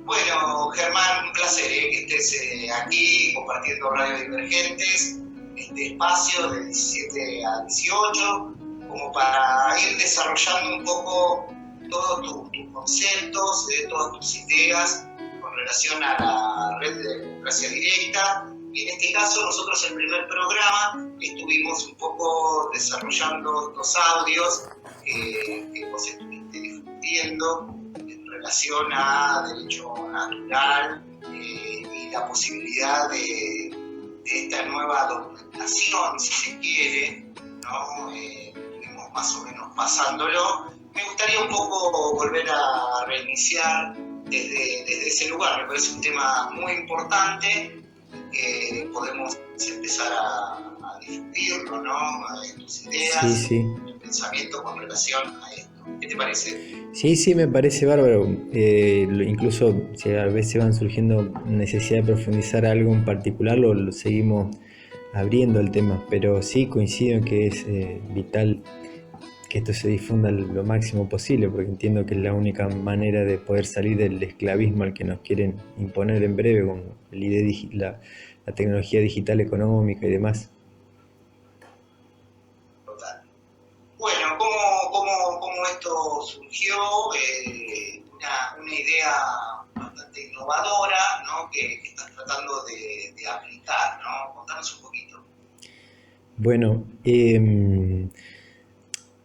Bueno, Germán, un placer que estés aquí compartiendo Radio Divergentes, este espacio de 17 a 18, como para ir desarrollando un poco todos tus conceptos, todas tus ideas con relación a la red de democracia directa. Y en este caso, nosotros en el primer programa estuvimos un poco desarrollando los audios que vos estuviste difundiendo en relación a derecho natural y la posibilidad de esta nueva documentación, si se quiere, ¿no? Estuvimos más o menos pasándolo. Me gustaría un poco volver a reiniciar desde ese lugar. Me parece un tema muy importante que podemos empezar a difundirlo, ¿no? Tus Sí, ideas, sí. tu pensamiento con relación a esto. ¿Qué te parece? Sí, sí, me parece bárbaro. Incluso si a veces van surgiendo necesidad de profundizar algo en particular, lo seguimos abriendo el tema. Pero sí coincido en que es vital que esto se difunda lo máximo posible, porque entiendo que es la única manera de poder salir del esclavismo al que nos quieren imponer en breve con la tecnología digital económica y demás. Total. Bueno, ¿cómo esto surgió? Una idea bastante innovadora, ¿no? Que estás tratando de aplicar, ¿no? Contanos un poquito. Bueno,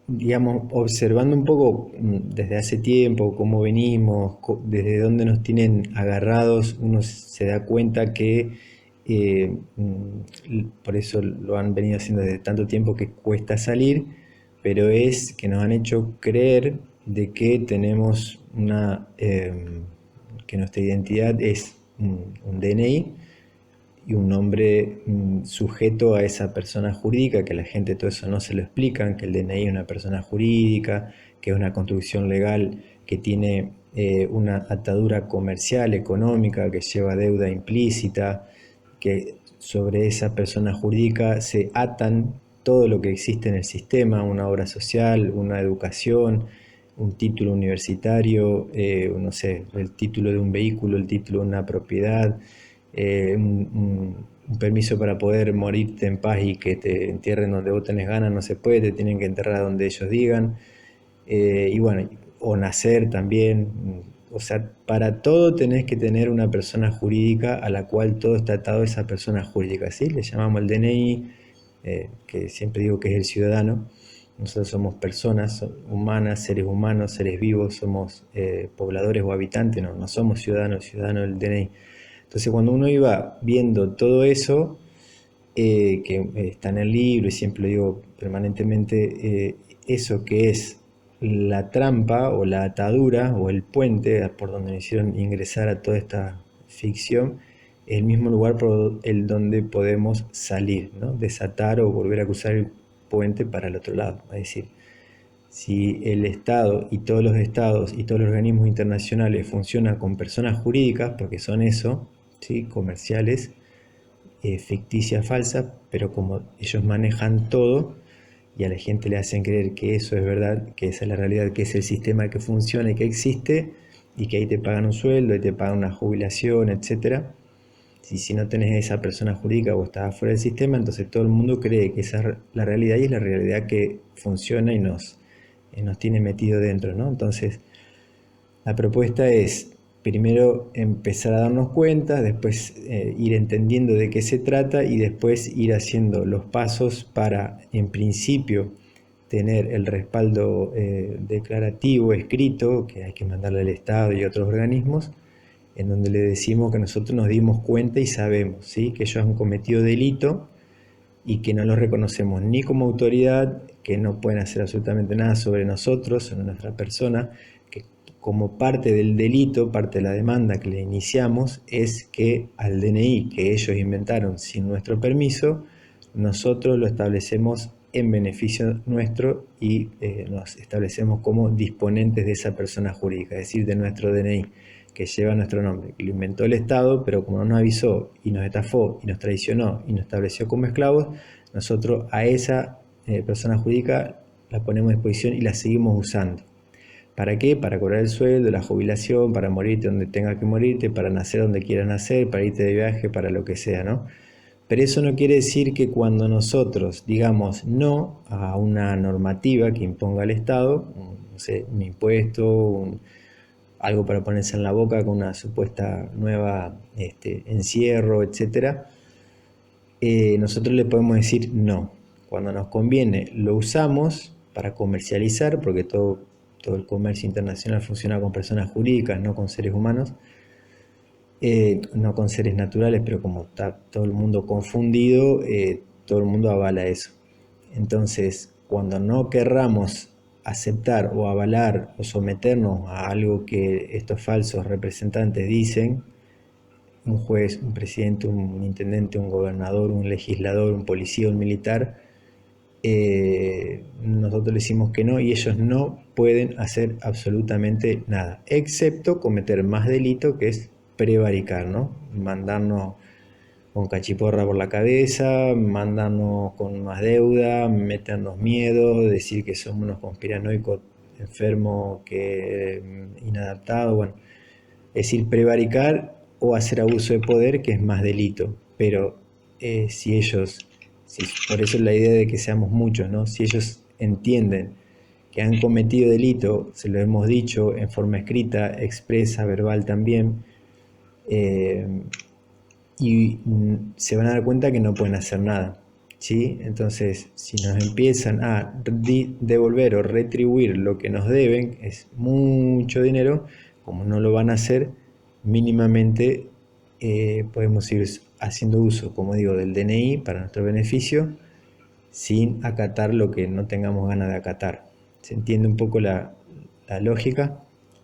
digamos, observando un poco desde hace tiempo cómo venimos, desde dónde nos tienen agarrados, uno se da cuenta que por eso lo han venido haciendo desde tanto tiempo que cuesta salir, pero es que nos han hecho creer de que tenemos que nuestra identidad es un DNI y un nombre sujeto a esa persona jurídica, que a la gente todo eso no se lo explican, que el DNI es una persona jurídica, que es una construcción legal que tiene una atadura comercial, económica, que lleva deuda implícita, que sobre esa persona jurídica se atan todo lo que existe en el sistema, una obra social, una educación, un título universitario, no sé, el título de un vehículo, el título de una propiedad, un permiso para poder morirte en paz y que te entierren donde vos tenés ganas, no se puede, te tienen que enterrar donde ellos digan. Y bueno, o nacer también. O sea, para todo tenés que tener una persona jurídica a la cual todo está atado a esa persona jurídica, ¿sí? Le llamamos el DNI, que siempre digo que es el ciudadano. Nosotros somos personas humanas, seres humanos, seres vivos, somos pobladores o habitantes, no somos ciudadanos del DNI. Entonces cuando uno iba viendo todo eso, que está en el libro y siempre lo digo permanentemente, eso que es la trampa o la atadura o el puente por donde nos hicieron ingresar a toda esta ficción, es el mismo lugar por el donde podemos salir, ¿no? Desatar o volver a cruzar el puente para el otro lado. Es decir, si el Estado y todos los estados y todos los organismos internacionales funcionan con personas jurídicas, porque son eso, ¿sí? Comerciales, ficticias, falsas, pero como ellos manejan todo y a la gente le hacen creer que eso es verdad, que esa es la realidad, que es el sistema que funciona y que existe, y que ahí te pagan un sueldo y te pagan una jubilación, etcétera. Si no tenés esa persona jurídica o estás fuera del sistema, entonces todo el mundo cree que esa es la realidad y es la realidad que funciona y nos tiene metido dentro, ¿no? Entonces, la propuesta es primero empezar a darnos cuenta, después ir entendiendo de qué se trata y después ir haciendo los pasos para, en principio, tener el respaldo declarativo, escrito, que hay que mandarle al Estado y a otros organismos, en donde le decimos que nosotros nos dimos cuenta y sabemos, ¿sí? Que ellos han cometido delito y que no los reconocemos ni como autoridad, que no pueden hacer absolutamente nada sobre nosotros, sobre nuestra persona, que como parte del delito, parte de la demanda que le iniciamos, es que al DNI que ellos inventaron sin nuestro permiso, nosotros lo establecemos en beneficio nuestro y nos establecemos como disponentes de esa persona jurídica, es decir, de nuestro DNI, que lleva nuestro nombre, que lo inventó el Estado, pero como no nos avisó y nos estafó y nos traicionó y nos estableció como esclavos, nosotros a esa persona jurídica la ponemos a disposición y la seguimos usando. ¿Para qué? Para cobrar el sueldo, la jubilación, para morirte donde tengas que morirte, para nacer donde quieras nacer, para irte de viaje, para lo que sea, ¿no? Pero eso no quiere decir que cuando nosotros digamos no a una normativa que imponga el Estado, no sé, un impuesto, algo para ponerse en la boca con una supuesta nueva encierro, etcétera, nosotros le podemos decir no. Cuando nos conviene lo usamos para comercializar, porque todo el comercio internacional funciona con personas jurídicas, no con seres humanos, no con seres naturales, pero como está todo el mundo confundido, todo el mundo avala eso. Entonces, cuando no querramos aceptar o avalar o someternos a algo que estos falsos representantes dicen, un juez, un presidente, un intendente, un gobernador, un legislador, un policía, un militar, nosotros le decimos que no y ellos no pueden hacer absolutamente nada, excepto cometer más delito, que es prevaricar, ¿no? Mandarnos con cachiporra por la cabeza, mandarnos con más deuda, meternos miedo, decir que somos unos conspiranoicos enfermos, que inadaptados, bueno, es decir, prevaricar o hacer abuso de poder, que es más delito. Pero si ellos, por eso es la idea de que seamos muchos, ¿no? Si ellos entienden que han cometido delito, se lo hemos dicho en forma escrita, expresa, verbal también, eh, y se van a dar cuenta que no pueden hacer nada, ¿sí? Entonces, si nos empiezan a devolver o retribuir lo que nos deben, es mucho dinero, como no lo van a hacer, mínimamente podemos ir haciendo uso, como digo, del DNI para nuestro beneficio, sin acatar lo que no tengamos ganas de acatar. ¿Se entiende un poco la lógica?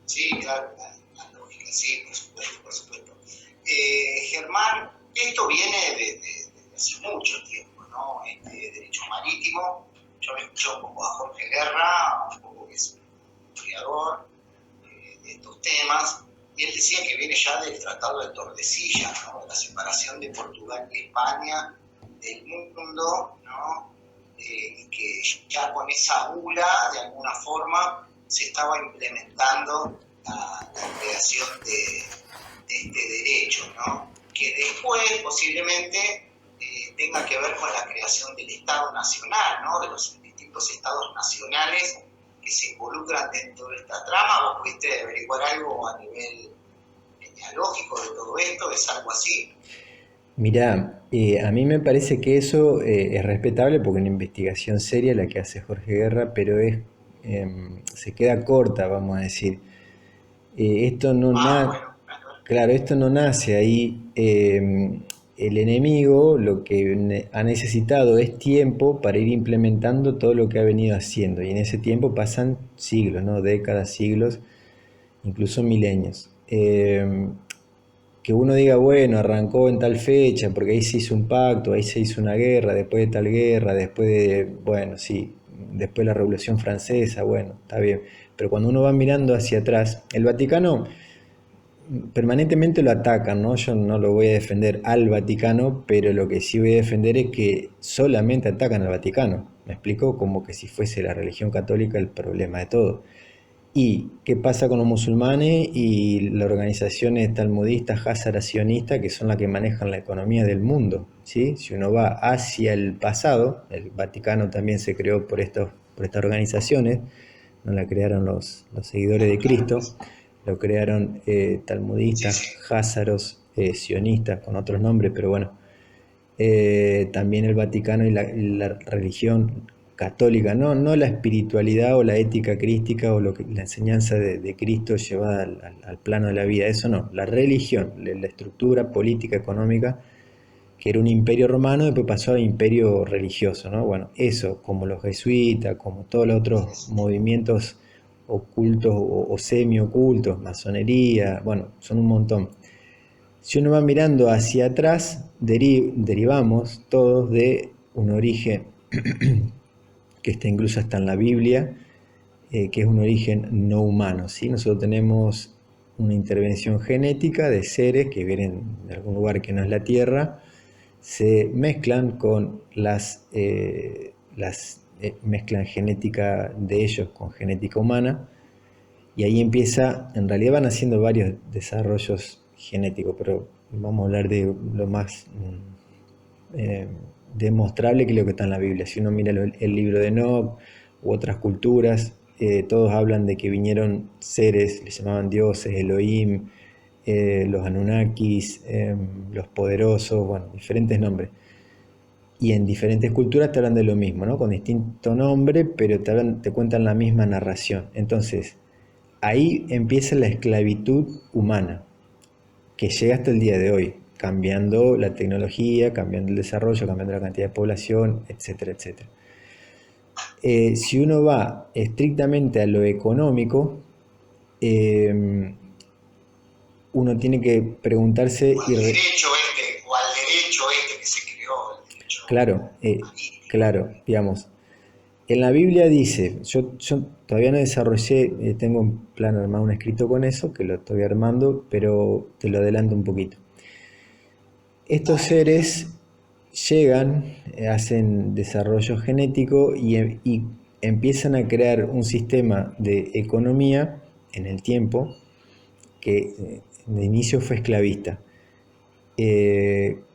Sí, claro, la lógica, sí, por supuesto, por supuesto. Germán, esto viene de hace mucho tiempo, ¿no? Derecho marítimo. Yo me escuché un poco a Jorge Guerra, un poco que es un historiador de estos temas, y él decía que viene ya del Tratado de Tordesillas, ¿no? De la separación de Portugal y España del mundo, ¿no? Y que ya con esa bula, de alguna forma, se estaba implementando la creación de este derecho, ¿no? Que después posiblemente tenga que ver con la creación del Estado Nacional, ¿no? De los distintos estados nacionales que se involucran dentro de esta trama. ¿Vos pudiste averiguar algo a nivel genealógico de todo esto? ¿Es algo así? Mirá, a mí me parece que eso es respetable porque es una investigación seria la que hace Jorge Guerra, pero se queda corta, vamos a decir. Esto no Ah, na- bueno, claro. Claro, esto no nace ahí. El enemigo lo que ha necesitado es tiempo para ir implementando todo lo que ha venido haciendo, y en ese tiempo pasan siglos, ¿no? Décadas, siglos, incluso milenios. Que uno diga, bueno, arrancó en tal fecha, porque ahí se hizo un pacto, ahí se hizo una guerra, después de tal guerra, después de, bueno, sí, después de la Revolución Francesa, bueno, está bien. Pero cuando uno va mirando hacia atrás, el Vaticano permanentemente lo atacan, ¿no? Yo no lo voy a defender al Vaticano, pero lo que sí voy a defender es que solamente atacan al Vaticano. ¿Me explico? Como que si fuese la religión católica el problema de todo. ¿Y qué pasa con los musulmanes y las organizaciones talmudistas, hazaracionistas, que son las que manejan la economía del mundo? ¿Sí? Si uno va hacia el pasado, el Vaticano también se creó por estas organizaciones, no la crearon los seguidores de Cristo, lo crearon Sí, talmudistas, sí. házaros, sionistas, con otros nombres, pero bueno, también el Vaticano y la religión católica, no la espiritualidad o la ética crística o la enseñanza de Cristo llevada al plano de la vida, eso no, la religión, la estructura política, económica, que era un imperio romano, después pasó a imperio religioso, ¿no? Bueno, eso, como los jesuitas, como todos los otros movimientos ocultos o semi-ocultos, masonería, bueno, son un montón. Si uno va mirando hacia atrás, derivamos todos de un origen que está incluso hasta en la Biblia, que es un origen no humano, ¿sí? Nosotros tenemos una intervención genética de seres que vienen de algún lugar que no es la Tierra, se mezclan con mezclan genética de ellos con genética humana, Y ahí empieza, en realidad van haciendo varios desarrollos genéticos, pero vamos a hablar de lo más eh, demostrable que lo que está en la Biblia. Si uno mira el libro de Enoch u otras culturas, todos hablan de que vinieron seres, les llamaban dioses, Elohim, los Anunnakis, los poderosos, bueno, diferentes nombres. Y en diferentes culturas te hablan de lo mismo, ¿no? Con distinto nombre, pero te cuentan la misma narración. Entonces, ahí empieza la esclavitud humana, que llega hasta el día de hoy, cambiando la tecnología, cambiando el desarrollo, cambiando la cantidad de población, etcétera, etcétera. Si uno va estrictamente a lo económico, eh, uno tiene que preguntarse O al derecho este, o al derecho este que se creó, el derecho claro, político. claro, digamos, en la Biblia dice, yo todavía no desarrollé, tengo un plan armado, un escrito con eso, que lo estoy armando, pero te lo adelanto un poquito. Estos Dale. seres llegan, hacen desarrollo genético y empiezan a crear un sistema de economía en el tiempo que de inicio fue esclavista.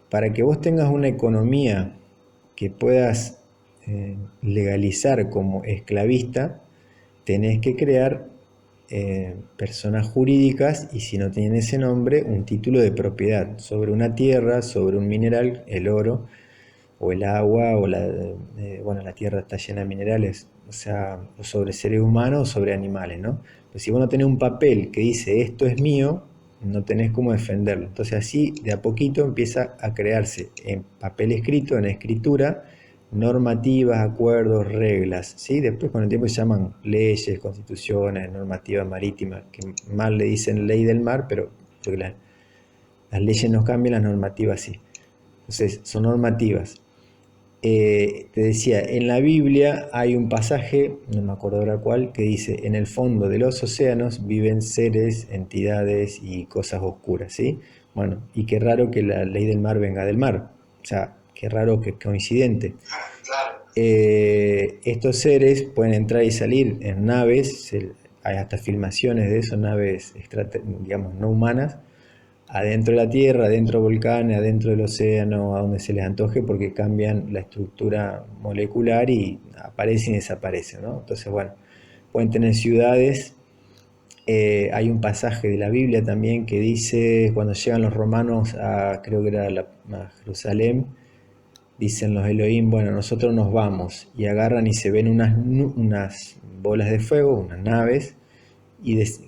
Para que vos tengas una economía que puedas legalizar como esclavista, tenés que crear personas jurídicas y si no tienen ese nombre, un título de propiedad sobre una tierra, sobre un mineral, el oro, o el agua, o bueno, la tierra está llena de minerales, o sea, o sobre seres humanos o sobre animales, ¿no? Pero si vos no tenés un papel que dice esto es mío, no tenés cómo defenderlo. Entonces así, de a poquito empieza a crearse en papel escrito, en escritura, normativas, acuerdos, reglas, ¿sí? Después con el tiempo se llaman leyes, constituciones, normativas marítimas, que mal le dicen ley del mar, pero porque las leyes no cambian, las normativas sí. Entonces, son normativas. Te decía, en la Biblia hay un pasaje, no me acuerdo ahora cuál, que dice, en el fondo de los océanos viven seres, entidades y cosas oscuras, ¿sí? Bueno, y qué raro que la ley del mar venga del mar. O sea, qué raro, que coincidente. Claro. Estos seres pueden entrar y salir en naves, hay hasta filmaciones de eso, naves, digamos, no humanas, adentro de la Tierra, adentro de volcanes, adentro del océano, a donde se les antoje, porque cambian la estructura molecular y aparecen y desaparecen, ¿no? Entonces, bueno, pueden tener ciudades. Hay un pasaje de la Biblia también que dice, cuando llegan los romanos a, creo que era a Jerusalén, dicen los Elohim, bueno, nosotros nos vamos, y agarran y se ven unas bolas de fuego, unas naves,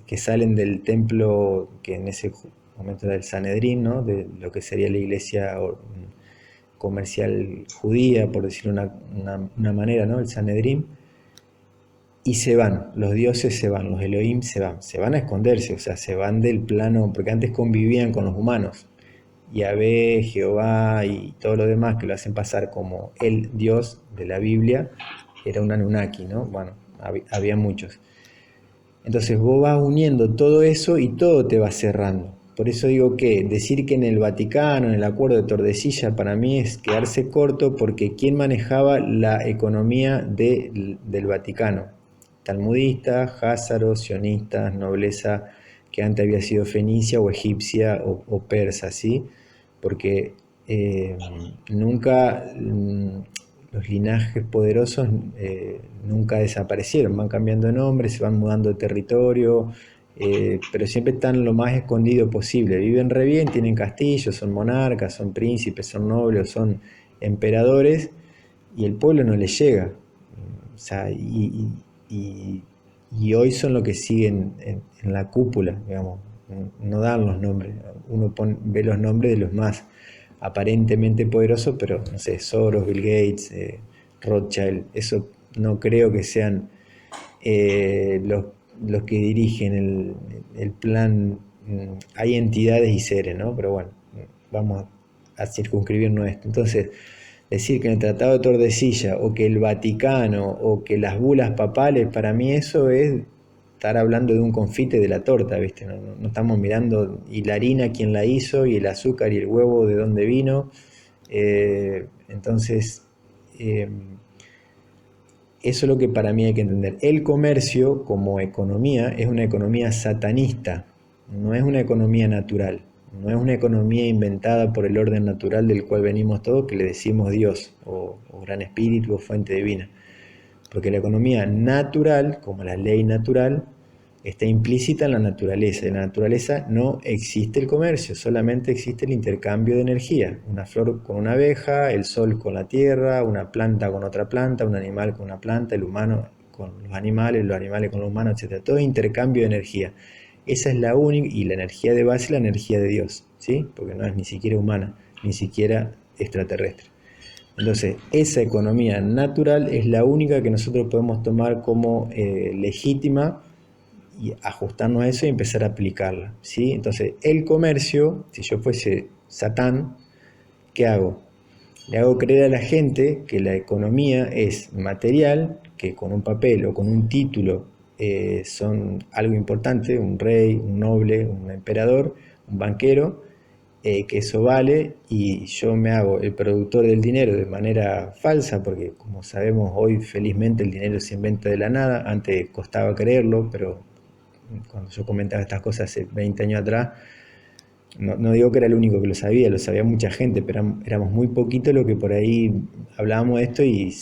que salen del templo que en ese momento era el Sanedrín, ¿no? De lo que sería la iglesia comercial judía, por decirlo una manera, ¿no? El Sanedrín, y se van, los dioses se van, los Elohim se van a esconderse, o sea, se van del plano, porque antes convivían con los humanos, Yahvé, Jehová y todo lo demás que lo hacen pasar como el Dios de la Biblia, era un Anunnaki, ¿no? Bueno, había muchos. Entonces vos vas uniendo todo eso y todo te va cerrando. Por eso digo que decir que en el Vaticano, en el acuerdo de Tordesillas, para mí es quedarse corto porque ¿quién manejaba la economía del Vaticano? Talmudistas, házaros, sionistas, nobleza que antes había sido fenicia o egipcia o persa, ¿sí? Porque nunca los linajes poderosos nunca desaparecieron, van cambiando de nombre, se van mudando de territorio, pero siempre están lo más escondido posible. Viven re bien, tienen castillos, son monarcas, son príncipes, son nobles, son emperadores, y el pueblo no les llega. O sea, y hoy son los que siguen en la cúpula, digamos, no dan los nombres. Uno ve los nombres de los más aparentemente poderosos, pero no sé, Soros, Bill Gates, Rothschild, eso no creo que sean los que dirigen el plan. Hay entidades y seres, ¿no? Pero bueno, vamos a circunscribirnos a esto. Entonces, decir que en el Tratado de Tordesillas o que el Vaticano o que las bulas papales, para mí eso es estar hablando de un confite de la torta, ¿viste? No estamos mirando y la harina quién la hizo y el azúcar y el huevo de dónde vino. Entonces, eso es lo que para mí hay que entender. El comercio como economía es una economía satanista, no es una economía natural, no es una economía inventada por el orden natural del cual venimos todos, que le decimos Dios o gran espíritu o fuente divina. Porque la economía natural, como la ley natural, está implícita en la naturaleza. En la naturaleza no existe el comercio, solamente existe el intercambio de energía. Una flor con una abeja, el sol con la tierra, una planta con otra planta, un animal con una planta, el humano con los animales con los humanos, etc. Todo intercambio de energía. Esa es la única, y la energía de base es la energía de Dios, ¿sí? Porque no es ni siquiera humana, ni siquiera extraterrestre. Entonces, esa economía natural es la única que nosotros podemos tomar como legítima y ajustarnos a eso y empezar a aplicarla, ¿sí? Entonces, el comercio, si yo fuese Satán, ¿qué hago? Le hago creer a la gente que la economía es material, que con un papel o con un título son algo importante, un rey, un noble, un emperador, un banquero, que eso vale y yo me hago el productor del dinero de manera falsa, porque como sabemos hoy felizmente el dinero se inventa de la nada, antes costaba creerlo, pero cuando yo comentaba estas cosas hace 20 años atrás, no digo que era el único que lo sabía mucha gente, pero éramos muy poquitos los que por ahí hablábamos de esto y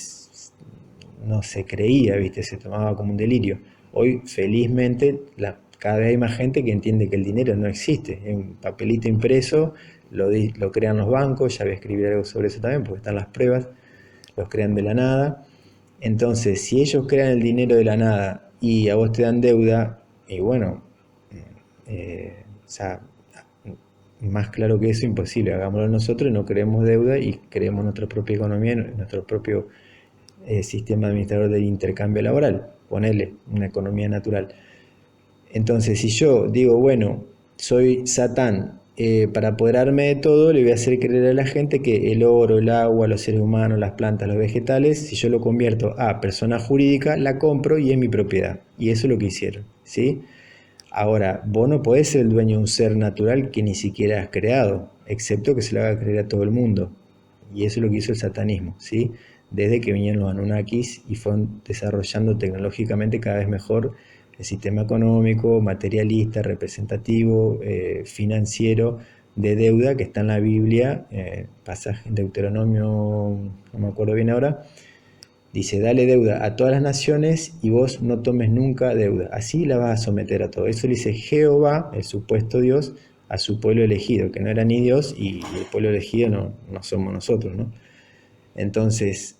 no se creía, ¿viste? Se tomaba como un delirio. Hoy, felizmente, cada vez hay más gente que entiende que el dinero no existe. Es un papelito impreso, lo crean los bancos, ya voy a escribir algo sobre eso también, porque están las pruebas, los crean de la nada. Entonces, si ellos crean el dinero de la nada y a vos te dan deuda, y bueno, o sea, más claro que eso, imposible. Hagámoslo nosotros, no creemos deuda y creemos nuestra propia economía, nuestro propio sistema administrador del intercambio laboral, ponerle una economía natural. Entonces, si yo digo, bueno, soy Satán, para apoderarme de todo, le voy a hacer creer a la gente que el oro, el agua, los seres humanos, las plantas, los vegetales, si yo lo convierto a persona jurídica, la compro y es mi propiedad. Y eso es lo que hicieron, ¿sí? Ahora, vos no podés ser el dueño de un ser natural que ni siquiera has creado, excepto que se lo haga creer a todo el mundo. Y eso es lo que hizo el satanismo, ¿sí? Desde que vinieron los Anunnakis y fueron desarrollando tecnológicamente cada vez mejor el sistema económico, materialista, representativo, financiero, de deuda que está en la Biblia, pasaje en Deuteronomio, no me acuerdo bien ahora, dice, dale deuda a todas las naciones y vos no tomes nunca deuda. Así la vas a someter a todo. Eso le dice Jehová, el supuesto Dios, a su pueblo elegido, que no era ni Dios y el pueblo elegido no somos nosotros, ¿no? Entonces,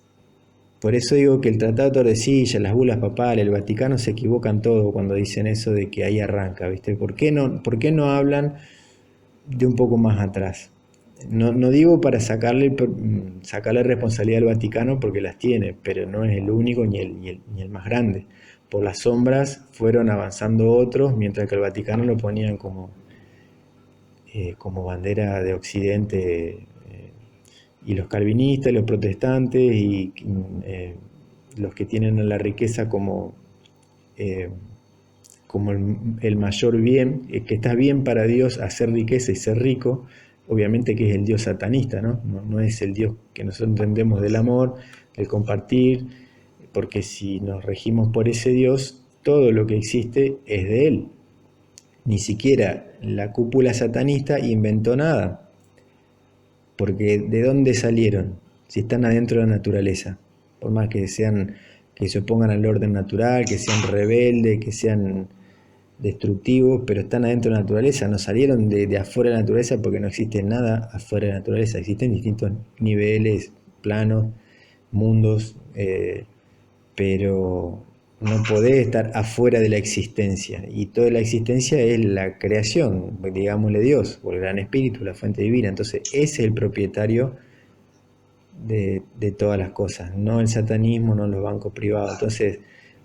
por eso digo que el Tratado de Tordesillas, las bulas papales, el Vaticano se equivocan todo cuando dicen eso de que ahí arranca, ¿viste? ¿Por qué no hablan de un poco más atrás? No digo para sacarle responsabilidad al Vaticano porque las tiene, pero no es el único ni el más grande. Por las sombras fueron avanzando otros, mientras que el Vaticano lo ponían como bandera de Occidente, y los calvinistas, los protestantes y los que tienen la riqueza eh, como el mayor bien, que está bien para Dios hacer riqueza y ser rico, obviamente que es el Dios satanista, ¿no? No es el Dios que nosotros entendemos del amor, del compartir, porque si nos regimos por ese Dios, todo lo que existe es de Él. Ni siquiera la cúpula satanista inventó nada, porque ¿de dónde salieron? Si están adentro de la naturaleza, por más que se opongan al orden natural, que sean rebeldes, que sean destructivos, pero están adentro de la naturaleza, no salieron de afuera de la naturaleza porque no existe nada afuera de la naturaleza, existen distintos niveles, planos, mundos, pero no podés estar afuera de la existencia, y toda la existencia es la creación, digámosle Dios, o el gran espíritu, la fuente divina. Entonces ese es el propietario de todas las cosas, no el satanismo, no los bancos privados. Entonces,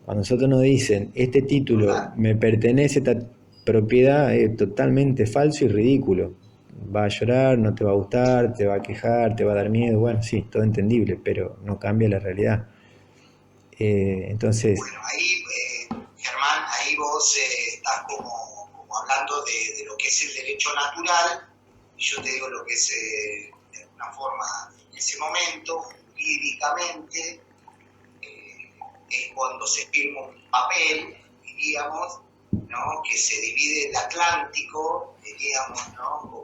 cuando nosotros nos dicen, este título me pertenece, esta propiedad, es totalmente falso y ridículo. Va a llorar, no te va a gustar, te va a quejar, te va a dar miedo, bueno, sí, todo entendible, pero no cambia la realidad. Entonces... Bueno, ahí, Germán, ahí vos estás como hablando de lo que es el derecho natural, y yo te digo lo que es, de alguna forma, en ese momento, jurídicamente, es cuando se firma un papel, diríamos, ¿no? Que se divide el Atlántico, diríamos, ¿no?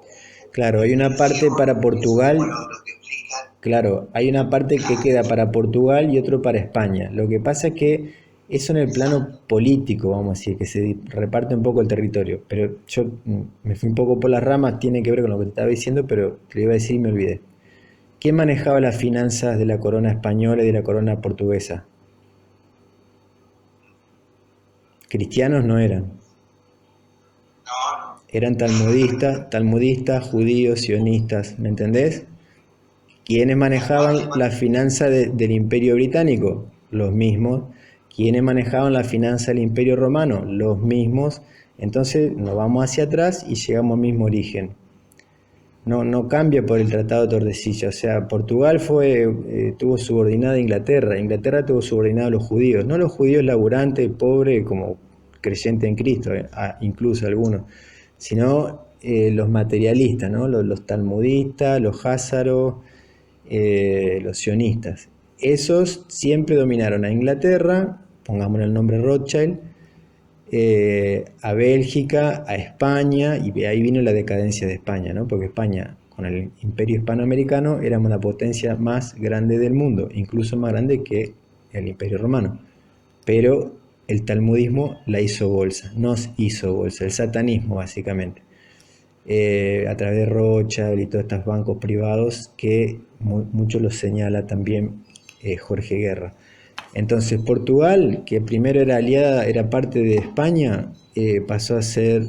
Claro, hay una parte para Portugal. Lo que explican. Claro, hay una parte que queda para Portugal y otro para España. Lo que pasa es que eso en el plano político, vamos a decir, que se reparte un poco el territorio. Pero yo me fui un poco por las ramas, tiene que ver con lo que te estaba diciendo, pero te lo iba a decir y me olvidé. ¿Quién manejaba las finanzas de la corona española y de la corona portuguesa? Cristianos no eran. No, Eran talmudistas, judíos, sionistas, ¿me entendés? ¿Quiénes manejaban la finanza del Imperio Británico? Los mismos. ¿Quiénes manejaban la finanza del Imperio Romano? Los mismos. Entonces nos vamos hacia atrás y llegamos al mismo origen. No cambia por el Tratado de Tordesillas. O sea, Portugal tuvo subordinada a Inglaterra. Inglaterra tuvo subordinada a los judíos. No los judíos laburantes, pobres, como creyentes en Cristo, incluso algunos, sino los materialistas, ¿no? Los talmudistas, los házaros, los sionistas. Esos siempre dominaron a Inglaterra, pongámosle el nombre Rothschild, a Bélgica, a España, y ahí vino la decadencia de España, ¿no? Porque España, con el imperio hispanoamericano, era la potencia más grande del mundo, incluso más grande que el imperio romano. Pero el talmudismo la hizo bolsa, nos hizo bolsa, el satanismo básicamente. A través de Rothschild y todos estos bancos privados que mucho los señala también Jorge Guerra. Entonces Portugal, que primero era parte de España, pasó a ser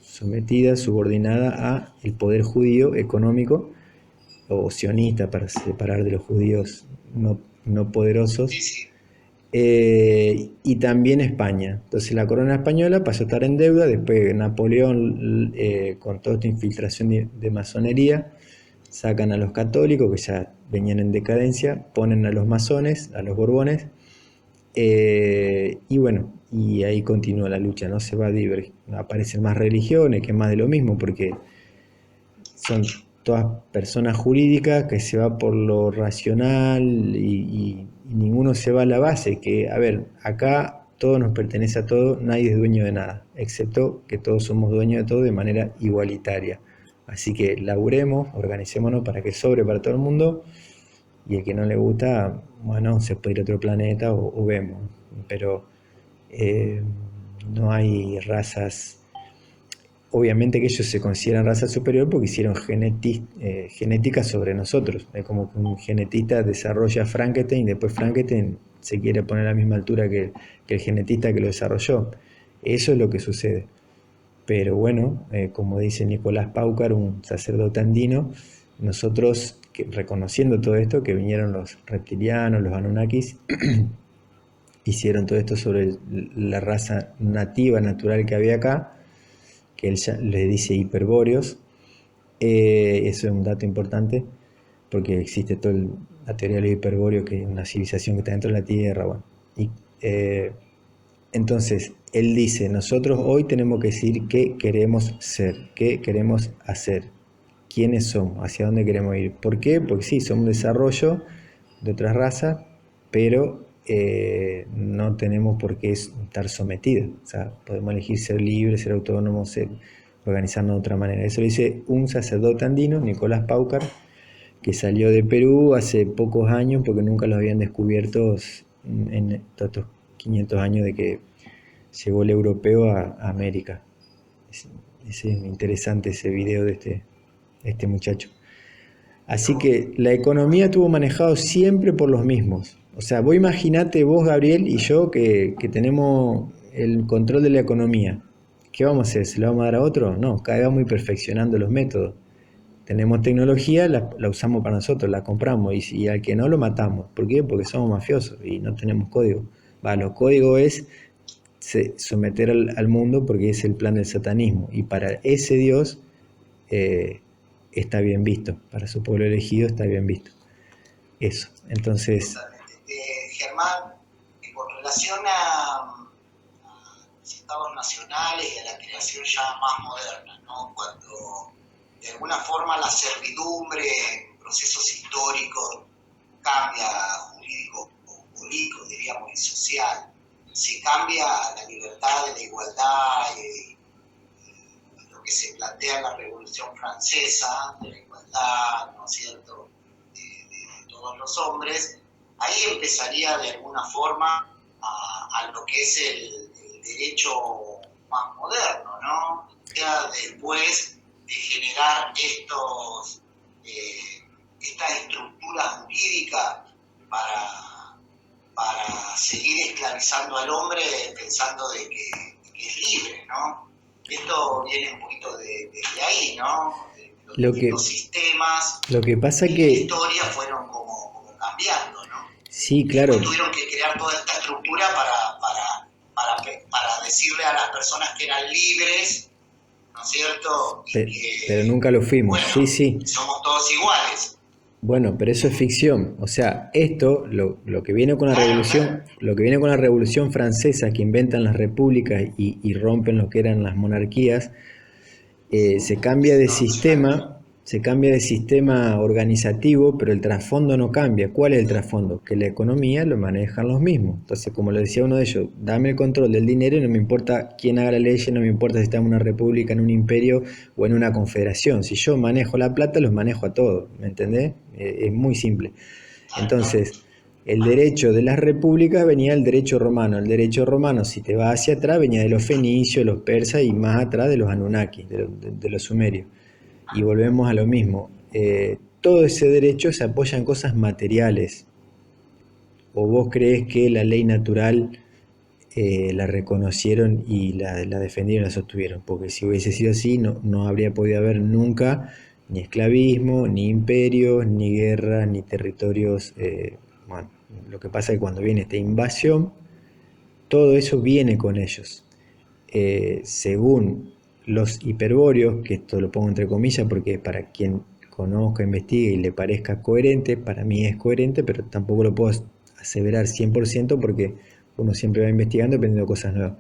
sometida, subordinada a el poder judío económico o sionista, para separar de los judíos no poderosos. sí, sí. Y también España. Entonces la corona española pasó a estar en deuda. Después Napoleón, con toda esta infiltración de masonería, sacan a los católicos que ya venían en decadencia, ponen a los masones, a los borbones, y bueno, y ahí continúa la lucha, no se va a divergir. Aparecen más religiones, que es más de lo mismo, porque son todas personas jurídicas que se va por lo racional y ninguno se va a la base, que, a ver, acá todo nos pertenece a todo, nadie es dueño de nada, excepto que todos somos dueños de todo de manera igualitaria. Así que laburemos, organicémonos para que sobre para todo el mundo, y el que no le gusta, bueno, se puede ir a otro planeta o vemos, pero no hay razas. Obviamente que ellos se consideran raza superior porque hicieron genética sobre nosotros. Es como que un genetista desarrolla Frankenstein y después Frankenstein se quiere poner a la misma altura que el genetista que lo desarrolló. Eso es lo que sucede. Pero bueno, como dice Nicolás Paucar, un sacerdote andino, nosotros, reconociendo todo esto, que vinieron los reptilianos, los Anunnakis, hicieron todo esto sobre la raza nativa, natural que había acá, que él ya le dice hiperbóreos. Eso es un dato importante, porque existe toda la teoría de los hiperbóreos, que es una civilización que está dentro de la Tierra. Bueno. Entonces, él dice, nosotros hoy tenemos que decir qué queremos ser, qué queremos hacer, quiénes somos, hacia dónde queremos ir. ¿Por qué? Porque sí, somos un desarrollo de otras razas, pero no tenemos por qué estar sometidos. O sea, podemos elegir ser libres, ser autónomos, organizarnos de otra manera. Eso lo dice un sacerdote andino, Nicolás Paucar, que salió de Perú hace pocos años, porque nunca los habían descubierto en todos estos 500 años de que llegó el europeo a América. Es interesante ese video de este muchacho. Así que la economía estuvo manejado siempre por los mismos. O sea, vos imaginate, vos, Gabriel, y yo, que tenemos el control de la economía. ¿Qué vamos a hacer? ¿Se lo vamos a dar a otro? No, cada vez vamos a ir perfeccionando los métodos. Tenemos tecnología, la usamos para nosotros, la compramos, y al que no lo matamos. ¿Por qué? Porque somos mafiosos y no tenemos código. Los códigos es someter al mundo, porque es el plan del satanismo. Y para ese Dios está bien visto, para su pueblo elegido está bien visto. Eso, entonces... Germán, con relación a los estados nacionales y a la creación ya más moderna, ¿no? Cuando de alguna forma la servidumbre en procesos históricos cambia jurídico o político, diríamos, y social. Se cambia la libertad de la igualdad y lo que se plantea en la Revolución Francesa, de la igualdad, ¿no es cierto?, de todos los hombres. Ahí empezaría de alguna forma a lo que es el derecho más moderno, ¿no? Ya después de generar estas estructuras jurídicas para seguir esclavizando al hombre pensando de que es libre, ¿no? Esto viene un poquito de ahí, ¿no? Los sistemas lo que pasa de que la historia fueron como cambiando, ¿no? sí, claro. Después tuvieron que crear toda esta estructura para decirle a las personas que eran libres, ¿no es cierto? Pero nunca lo fuimos, bueno, sí. Somos todos iguales. Bueno, pero eso es ficción. O sea, esto, lo que viene con la revolución, lo que viene con la Revolución Francesa, que inventan las repúblicas y rompen lo que eran las monarquías, se cambia de sistema organizativo, pero el trasfondo no cambia. ¿Cuál es el trasfondo? Que la economía lo manejan los mismos. Entonces, como lo decía uno de ellos, dame el control del dinero y no me importa quién haga la ley, no me importa si estamos en una república, en un imperio o en una confederación. Si yo manejo la plata, los manejo a todos, ¿me entendés? Es muy simple. Entonces, el derecho de las repúblicas venía del derecho romano. El derecho romano, si te vas hacia atrás, venía de los fenicios, los persas y más atrás de los anunnakis, de los sumerios. Y volvemos a lo mismo. Todo ese derecho se apoya en cosas materiales. ¿O vos crees que la ley natural la reconocieron y la defendieron, la sostuvieron? Porque si hubiese sido así, no habría podido haber nunca ni esclavismo, ni imperios, ni guerras, ni territorios. Bueno, lo que pasa es que cuando viene esta invasión, todo eso viene con ellos. Según los hiperbóreos, que esto lo pongo entre comillas porque para quien conozca, investigue y le parezca coherente, para mí es coherente, pero tampoco lo puedo aseverar 100% porque uno siempre va investigando y aprendiendo cosas nuevas.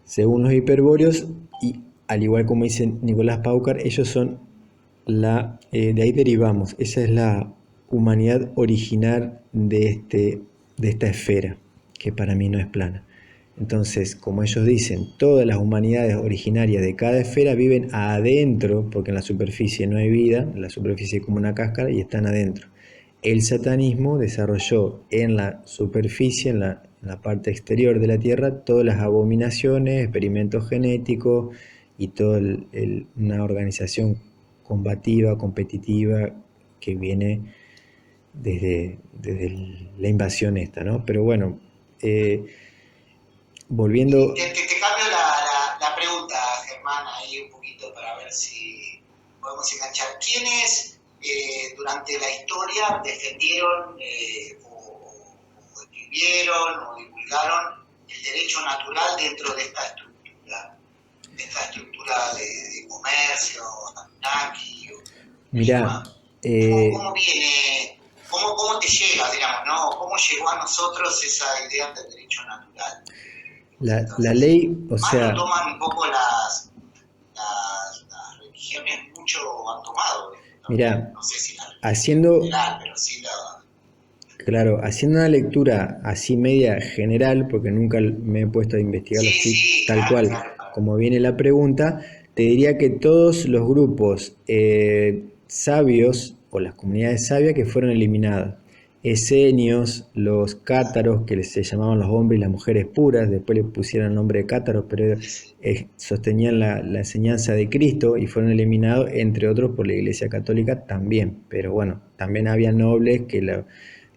Según los hiperbóreos, y al igual como dice Nicolás Paucar, ellos son de ahí derivamos, esa es la humanidad original de esta esfera, que para mí no es plana. Entonces, como ellos dicen, todas las humanidades originarias de cada esfera viven adentro, porque en la superficie no hay vida, en la superficie es como una cáscara y están adentro. El satanismo desarrolló en la superficie, en la parte exterior de la Tierra, todas las abominaciones, experimentos genéticos y toda una organización combativa, competitiva, que viene desde la invasión esta, ¿no? Pero bueno, volviendo... Te cambio la pregunta, Germán, ahí un poquito para ver si podemos enganchar. ¿Quiénes durante la historia defendieron o escribieron o divulgaron el derecho natural dentro de esta estructura de comercio, Anunnaki? Mirá, ¿Cómo viene? ¿Cómo te llega, digamos, no? ¿Cómo llegó a nosotros esa idea del derecho natural? La ley, o sea... Lo toman un poco las religiones, mucho han tomado. Mirá, no sé si haciendo... general, pero sí Claro, haciendo una lectura así media general, porque nunca me he puesto a investigarlo así, tal cual, como viene la pregunta, te diría que todos los grupos sabios, o las comunidades sabias que fueron eliminadas, esenios, los cátaros, que se llamaban los hombres y las mujeres puras, después le pusieron el nombre de cátaros, pero sostenían la enseñanza de Cristo y fueron eliminados, entre otros, por la Iglesia Católica también. Pero bueno, también había nobles que,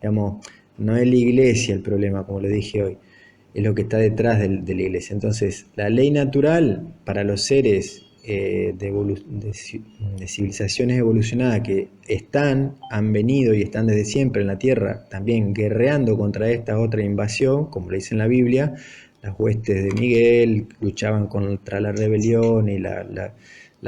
digamos, no es la Iglesia el problema, como lo dije hoy, es lo que está detrás de la Iglesia. Entonces, la ley natural para los seres de civilizaciones evolucionadas que han venido y están desde siempre en la Tierra, también guerreando contra esta otra invasión, como le dice en la Biblia, las huestes de Miguel luchaban contra la rebelión y la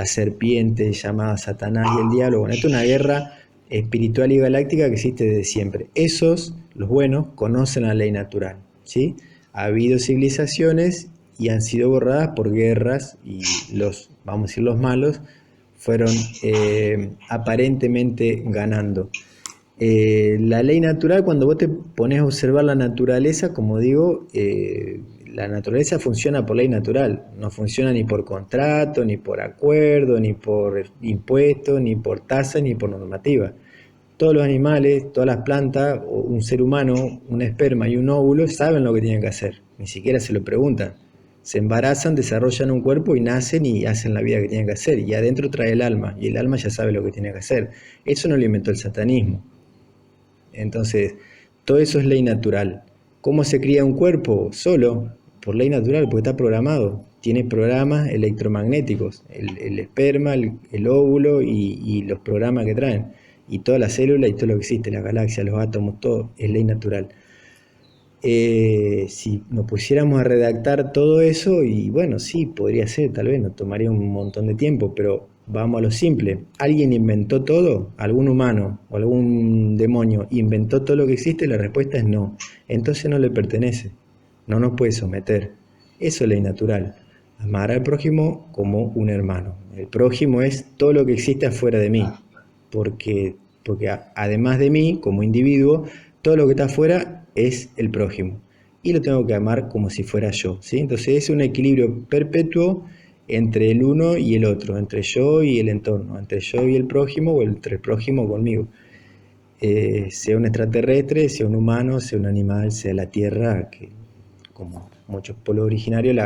serpiente llamada Satanás y el diablo. Bueno, esto es una guerra espiritual y galáctica que existe desde siempre. Esos, los buenos, conocen la ley natural, ¿sí? Ha habido civilizaciones y han sido borradas por guerras y vamos a decir, los malos fueron aparentemente ganando. La ley natural, cuando vos te pones a observar la naturaleza, como digo, la naturaleza funciona por ley natural, no funciona ni por contrato, ni por acuerdo, ni por impuesto, ni por tasa, ni por normativa. Todos los animales, todas las plantas, un ser humano, un esperma y un óvulo saben lo que tienen que hacer, ni siquiera se lo preguntan. Se embarazan, desarrollan un cuerpo y nacen y hacen la vida que tienen que hacer. Y adentro trae el alma, y el alma ya sabe lo que tiene que hacer. Eso no lo inventó el satanismo. Entonces, todo eso es ley natural. ¿Cómo se cría un cuerpo? Solo, por ley natural, porque está programado. Tiene programas electromagnéticos, el esperma, el óvulo y los programas que traen. Y toda la célula y todo lo que existe, la galaxia, los átomos, todo es ley natural. Si nos pusiéramos a redactar todo eso, y bueno, sí, podría ser, tal vez nos tomaría un montón de tiempo, pero vamos a lo simple. ¿Alguien inventó todo? ¿Algún humano o algún demonio inventó todo lo que existe? La respuesta es no. Entonces no le pertenece, no nos puede someter. Eso es ley natural. Amar al prójimo como un hermano. El prójimo es todo lo que existe afuera de mí, porque además de mí, como individuo, todo lo que está afuera es el prójimo. Y lo tengo que amar como si fuera yo, ¿sí? Entonces es un equilibrio perpetuo entre el uno y el otro, entre yo y el entorno, entre yo y el prójimo o entre el prójimo conmigo. Sea un extraterrestre, sea un humano, sea un animal, sea la tierra, que como muchos pueblos originarios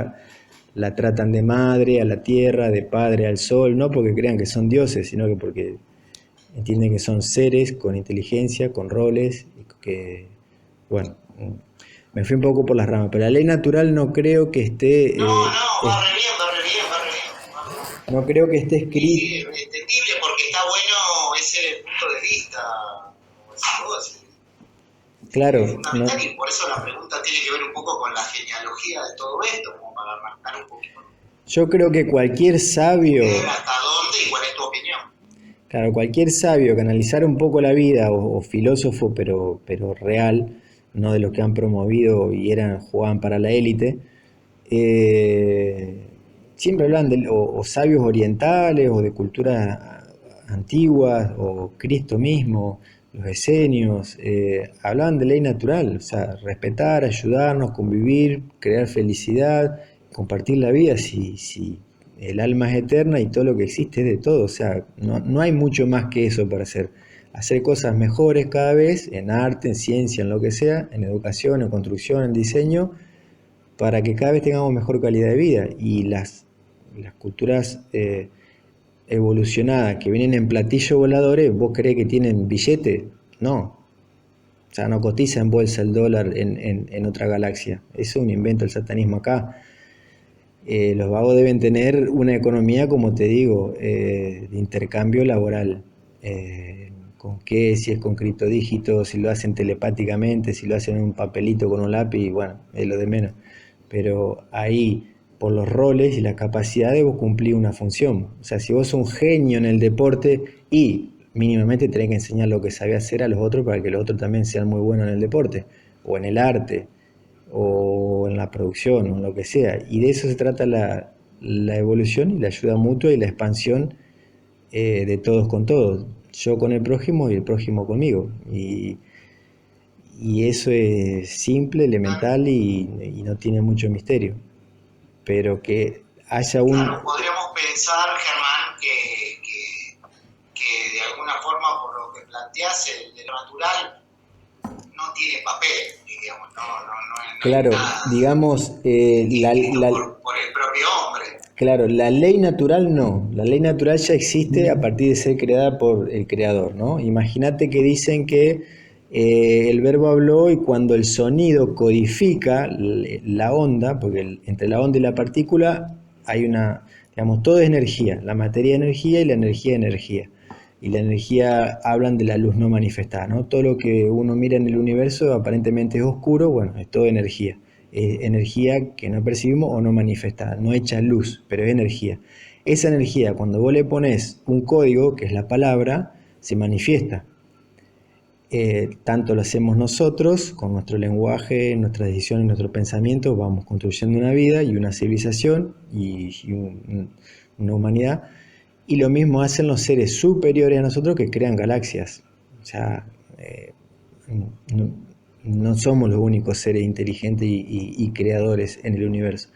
la tratan de madre a la tierra, de padre al sol, no porque crean que son dioses, sino que porque entienden que son seres con inteligencia, con roles, y que, bueno, me fui un poco por las ramas, pero la ley natural no creo que esté, No, va re bien, va re bien, va re bien. Va re bien. no creo que esté Sí, escrito. sí, es entendible porque está bueno ese punto de vista, como decís vos, Claro, es no, fundamental y por eso la pregunta tiene que ver un poco con la genealogía de todo esto, como para arrancar un poquito. yo creo que cualquier sabio, ¿Hasta dónde y cuál es tu opinión? claro, cualquier sabio que analizara un poco la vida, o filósofo, pero real, no de los que han promovido y jugaban para la élite, eh, siempre hablan o sabios orientales, o de culturas antiguas, o Cristo mismo, los esenios, hablaban de ley natural, o sea, respetar, ayudarnos, convivir, crear felicidad, compartir la vida, si el alma es eterna y todo lo que existe es de todo, o sea, no hay mucho más que eso para hacer cosas mejores cada vez, en arte, en ciencia, en lo que sea, en educación, en construcción, en diseño, para que cada vez tengamos mejor calidad de vida. Y las culturas evolucionadas que vienen en platillos voladores, ¿vos creés que tienen billete? No. O sea, no cotiza en bolsa el dólar en otra galaxia. Eso es un invento del satanismo acá. Los vagos deben tener una economía, como te digo, de intercambio laboral. ¿Con qué? Si es con criptodígitos, si lo hacen telepáticamente, si lo hacen en un papelito con un lápiz, bueno, es lo de menos. Pero ahí, por los roles y las capacidades, vos cumplís una función. O sea, si vos sos un genio en el deporte y mínimamente tenés que enseñar lo que sabés hacer a los otros para que los otros también sean muy buenos en el deporte, o en el arte, o en la producción, o en lo que sea. Y de eso se trata la evolución y la ayuda mutua y la expansión de todos con todos. Yo con el prójimo y el prójimo conmigo. Y eso es simple, Claro, elemental y no tiene mucho misterio. Pero que haya un... claro, podríamos pensar, Germán, que de alguna forma, por lo que planteás, el de lo natural no tiene papel, digamos, no hay Claro, nada digamos, escrito por el propio hombre. claro, la ley natural no. La ley natural ya existe a partir de ser creada por el creador, ¿no? Imagínate que dicen que el verbo habló y cuando el sonido codifica la onda, porque entre la onda y la partícula hay una, digamos, todo es energía. La materia es energía y la energía es energía. Y la energía hablan de la luz no manifestada, ¿no? Todo lo que uno mira en el universo aparentemente es oscuro, bueno, es todo energía. Es energía que no percibimos o no manifestada, no echa luz, pero es energía. Esa energía, cuando vos le pones un código, que es la palabra, se manifiesta. Tanto lo hacemos nosotros, con nuestro lenguaje, nuestras decisiones, nuestros pensamientos, vamos construyendo una vida y una civilización y una humanidad. Y lo mismo hacen los seres superiores a nosotros que crean galaxias. O sea, no, no somos los únicos seres inteligentes y creadores en el universo.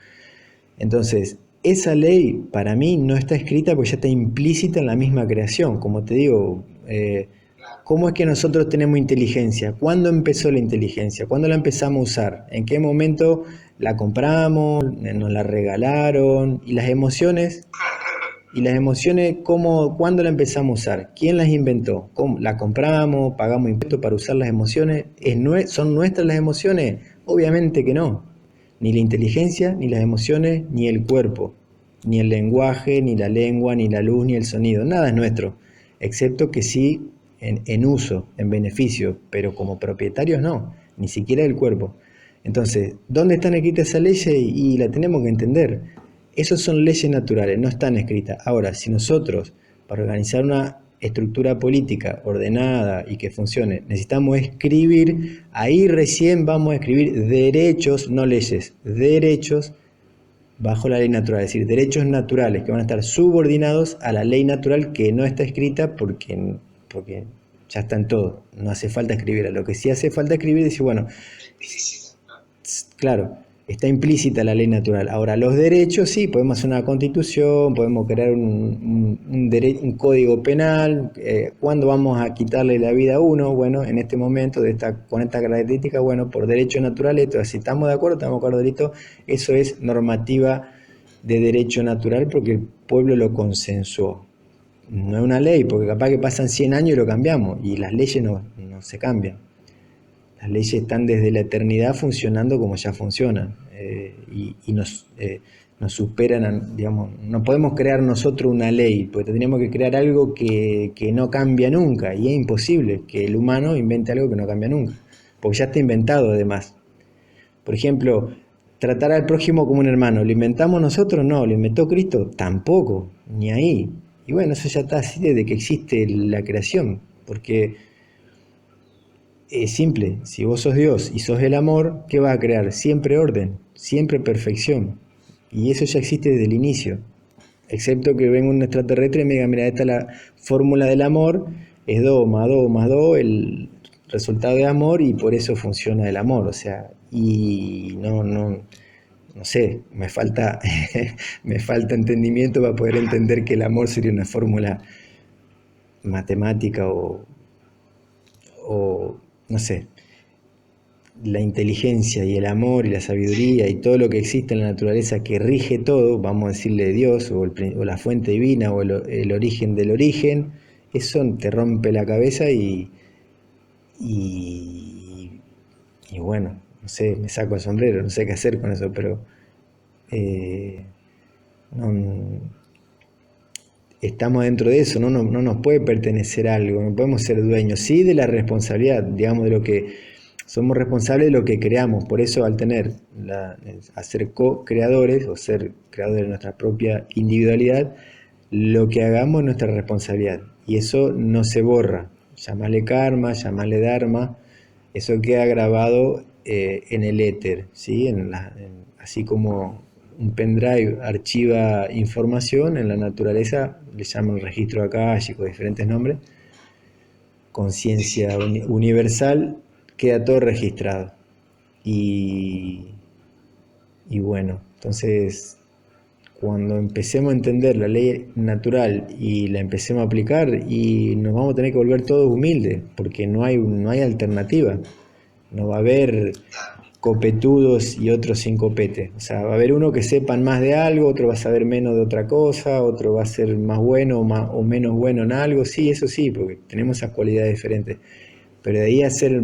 Entonces, esa ley para mí no está escrita porque ya está implícita en la misma creación. Como te digo, ¿cómo es que nosotros tenemos inteligencia? ¿Cuándo empezó la inteligencia? ¿Cuándo la empezamos a usar? ¿En qué momento la compramos? ¿Nos la regalaron? ¿Y las emociones? ¿Y las emociones cuándo la empezamos a usar? ¿Quién las inventó? ¿Cómo? ¿La compramos? ¿Pagamos impuestos para usar las emociones? ¿Son nuestras las emociones? Obviamente que no. Ni la inteligencia, ni las emociones, ni el cuerpo, ni el lenguaje, ni la lengua, ni la luz, ni el sonido. Nada es nuestro, excepto que sí en uso, en beneficio, pero como propietarios no, ni siquiera el cuerpo. Entonces, ¿dónde están escritas esas leyes? Y la tenemos que entender. Esas son leyes naturales, no están escritas. Ahora, si nosotros, para organizar una estructura política ordenada y que funcione, necesitamos escribir, ahí recién vamos a escribir derechos, no leyes, derechos bajo la ley natural, es decir, derechos naturales que van a estar subordinados a la ley natural que no está escrita porque ya está en todo, no hace falta escribirla. Lo que sí hace falta escribir es decir, bueno, claro, está implícita la ley natural. Ahora, los derechos, sí, podemos hacer una constitución, podemos crear un código penal. ¿Cuándo vamos a quitarle la vida a uno? Bueno, en este momento, con esta característica, bueno, por derechos naturales, entonces, si estamos de acuerdo, delito, eso es normativa de derecho natural porque el pueblo lo consensuó. No es una ley, porque capaz que pasan 100 años y lo cambiamos, y las leyes no se cambian. Las leyes están desde la eternidad funcionando como ya funcionan, y nos superan, digamos, no podemos crear nosotros una ley, porque tendríamos que crear algo que no cambia nunca, y es imposible que el humano invente algo que no cambia nunca, porque ya está inventado además. Por ejemplo, tratar al prójimo como un hermano, ¿lo inventamos nosotros? No. ¿Lo inventó Cristo? Tampoco, ni ahí. Y bueno, eso ya está así desde que existe la creación, porque es simple, si vos sos Dios y sos el amor, ¿qué vas a crear? Siempre orden, siempre perfección. Y eso ya existe desde el inicio. Excepto que venga un extraterrestre y me diga, mira, esta es la fórmula del amor, es 2 más 2 más 2, el resultado de amor, y por eso funciona el amor. O sea, y no sé, me falta entendimiento para poder entender que el amor sería una fórmula matemática o no sé, la inteligencia y el amor y la sabiduría y todo lo que existe en la naturaleza que rige todo, vamos a decirle Dios o la fuente divina o el origen del origen, eso te rompe la cabeza y bueno, no sé, me saco el sombrero, no sé qué hacer con eso, pero no, estamos dentro de eso, no nos puede pertenecer algo, no podemos ser dueños, sí de la responsabilidad, digamos, de lo que somos responsables de lo que creamos. Por eso, al a ser co-creadores o ser creadores de nuestra propia individualidad, lo que hagamos es nuestra responsabilidad, y eso no se borra. Llámale karma, llámale dharma, eso queda grabado en el éter, ¿sí? Así como un pendrive archiva información, en la naturaleza le llaman registro akáshico, diferentes nombres, conciencia universal, queda todo registrado. Y bueno, entonces cuando empecemos a entender la ley natural y la empecemos a aplicar, y nos vamos a tener que volver todos humildes, porque no hay alternativa. No va a haber copetudos y otros sin copete. O sea, va a haber uno que sepan más de algo, otro va a saber menos de otra cosa, otro va a ser más bueno o menos bueno en algo. Sí, eso sí, porque tenemos esas cualidades diferentes. Pero de ahí a ser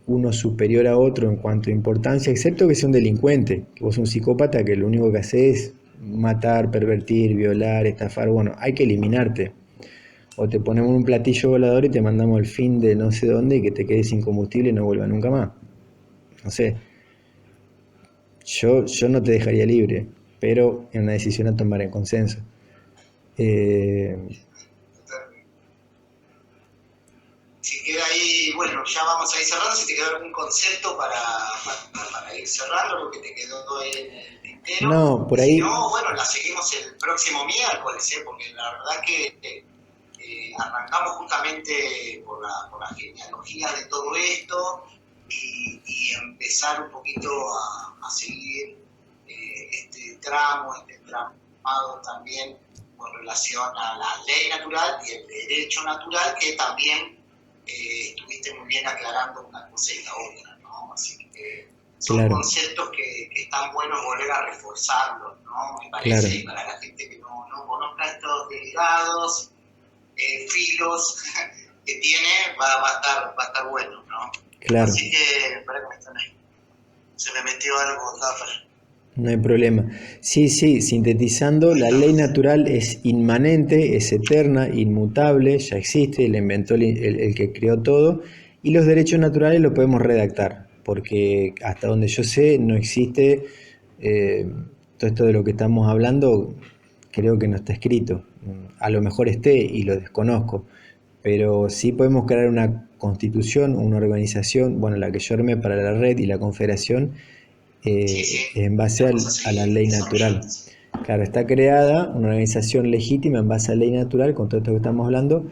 uno superior a otro en cuanto a importancia, excepto que sea un delincuente, que vos sos un psicópata que lo único que haces es matar, pervertir, violar, estafar. Bueno, hay que eliminarte. O te ponemos un platillo volador y te mandamos al fin de no sé dónde y que te quedes sin combustible y no vuelva nunca más. No sé. Yo no te dejaría libre, pero es una decisión a tomar en consenso. Si queda ahí, bueno, ya vamos a ir cerrando. Si te quedó algún concepto para ir cerrando, lo que te quedó ahí en el tintero. No, por ahí. Si no, bueno, la seguimos el próximo miércoles, porque la verdad que arrancamos justamente por la genealogía de todo esto y empezar un poquito a seguir este entramado también con relación a la ley natural y el derecho natural, que también estuviste muy bien aclarando una cosa y la otra, ¿no? Así que son conceptos que están buenos volver a reforzarlos, ¿no? Me parece, y para la gente que no conozca estos derivados, filos que tiene, va a estar bueno, ¿no? Claro. Así que, espera que me están ahí. Se me metió algo, Zafar. No hay problema. Sí, sintetizando, la ley natural es inmanente, es eterna, inmutable, ya existe, la inventó el que creó todo, y los derechos naturales lo podemos redactar, porque hasta donde yo sé no existe todo esto de lo que estamos hablando, creo que no está escrito. A lo mejor esté y lo desconozco, pero sí podemos crear una constitución, una organización, bueno, la que yo armé para la red y la confederación, en base a la ley natural. Claro, está creada una organización legítima en base a la ley natural, con todo esto que estamos hablando,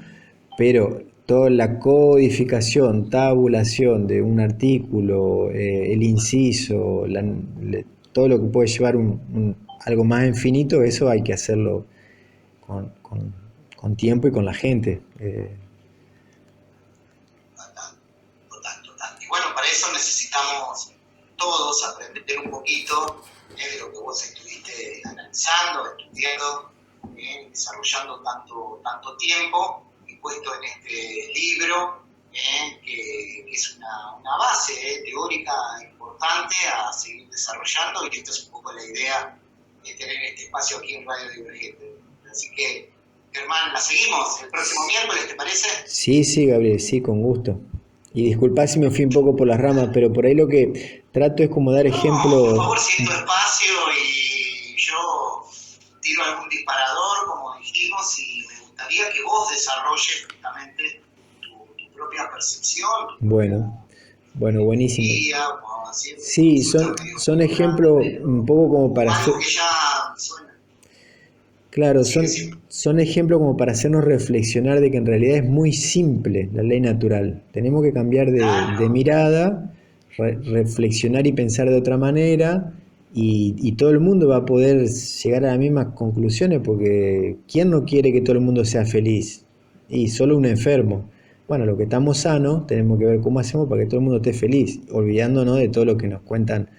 pero toda la codificación, tabulación de un artículo, el inciso, todo lo que puede llevar algo más infinito, eso hay que hacerlo con tiempo y con la gente. Total. Y bueno, para eso necesitamos todos aprender un poquito de lo que vos estuviste analizando, estudiando, desarrollando tanto tiempo y puesto en este libro, que es una base teórica importante a seguir desarrollando, y esta es un poco la idea de tener este espacio aquí en Radio Divergente. Así que, Germán, ¿la seguimos el próximo miércoles, te parece? Sí, Gabriel, sí, con gusto. Y disculpá si me fui un poco por las ramas, pero por ahí lo que trato es como dar ejemplo. Por favor, si es tu espacio y yo tiro algún disparador, como dijimos, y me gustaría que vos desarrolles justamente tu propia percepción. Bueno, buenísimo. Sí, son ejemplos un poco como para hacer. Que ya suena. Claro, son ejemplos como para hacernos reflexionar de que en realidad es muy simple la ley natural. Tenemos que cambiar de mirada, reflexionar y pensar de otra manera, y todo el mundo va a poder llegar a las mismas conclusiones, porque ¿quién no quiere que todo el mundo sea feliz? Y solo un enfermo. Bueno, los que estamos sanos tenemos que ver cómo hacemos para que todo el mundo esté feliz, olvidándonos de todo lo que nos cuentan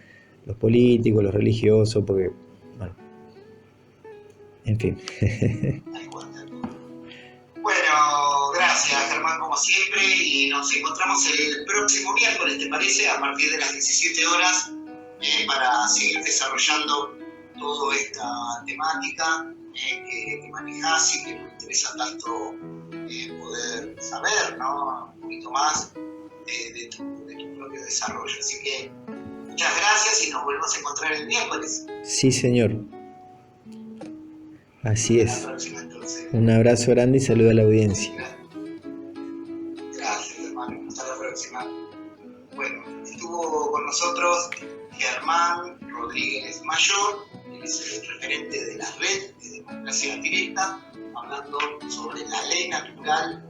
los políticos, los religiosos, porque... En fin. Bueno, gracias, Germán, como siempre, y nos encontramos el próximo miércoles, ¿te parece? A partir de las 17 horas, para seguir desarrollando toda esta temática que manejás y que nos interesa tanto poder saber, ¿no? Un poquito más de tu propio desarrollo. Así que muchas gracias y nos volvemos a encontrar el miércoles. Sí, señor. Así es. Un abrazo grande y saludo a la audiencia. Gracias, hermano. Hasta la próxima. Bueno, estuvo con nosotros Germán Rodríguez Mayor, que es el referente de la red de democracia directa, hablando sobre la ley natural,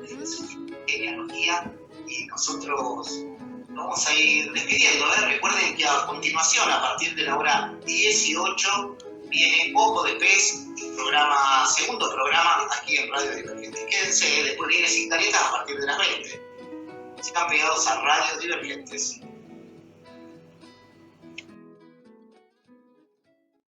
de su genealogía, y nosotros vamos a ir despidiendo. Recuerden que a continuación, a partir de la hora 18, viene Ojo de Pez, segundo programa aquí en Radio Divergente. Quédense, después viene Sin Caretas a partir de las 20. Están pegados a Radio Divergentes.